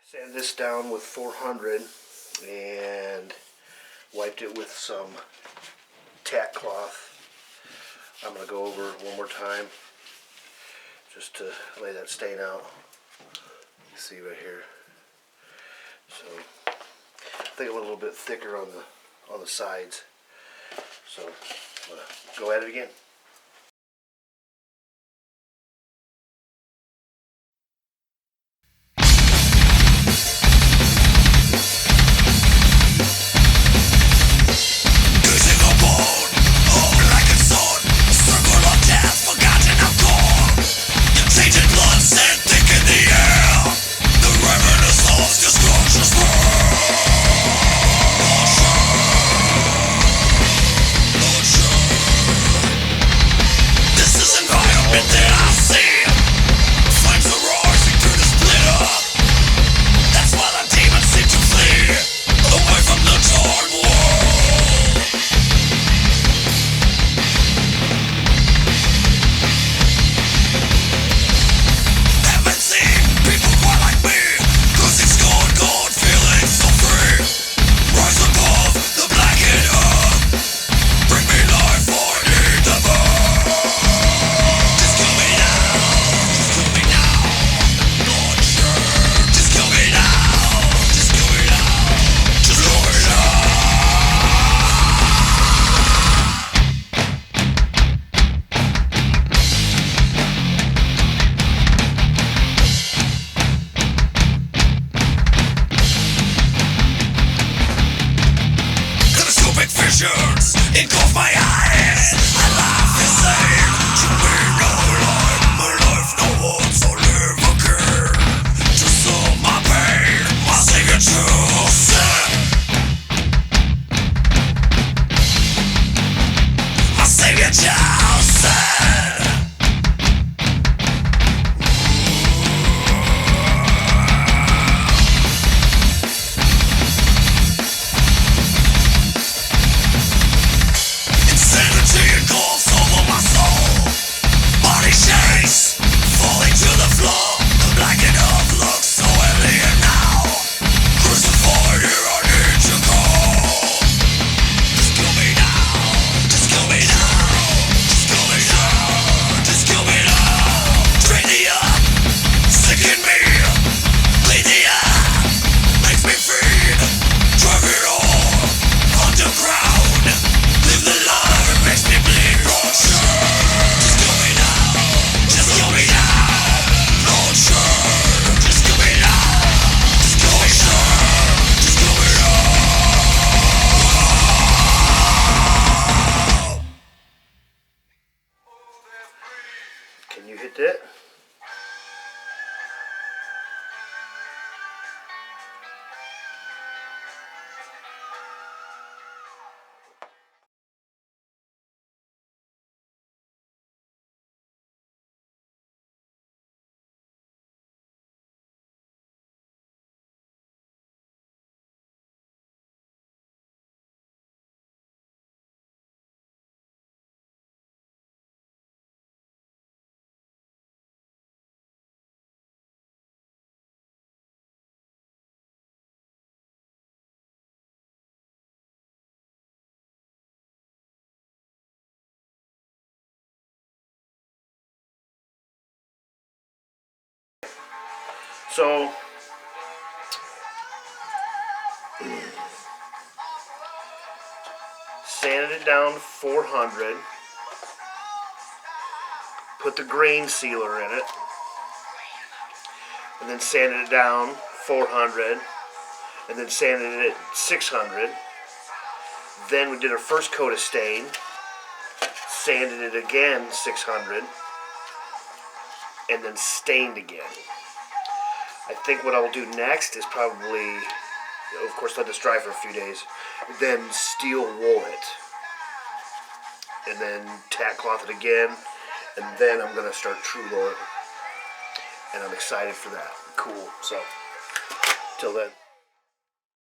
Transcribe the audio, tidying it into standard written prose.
Sanded this down with 400 and wiped it with some tack cloth. I'm going to go over it one more time just to lay that stain out. You see right here. So I think it went a little bit thicker on the sides. So I'm going to go at it again. Engulf my eyes, I laugh the same. To me no life, my life no one, so live again. To solve my pain, my signature sin. My signature sin. Can you hit that? So sanded it down 400, put the grain sealer in it, and then sanded it down 400, and then sanded it at 600. Then we did our first coat of stain, sanded it again 600, and then stained again. I think what I will do next is probably, of course, let this dry for a few days, then steel wool it, and then tack cloth it again, and then I'm going to start TrueLore, and I'm excited for that. Cool. So, till then.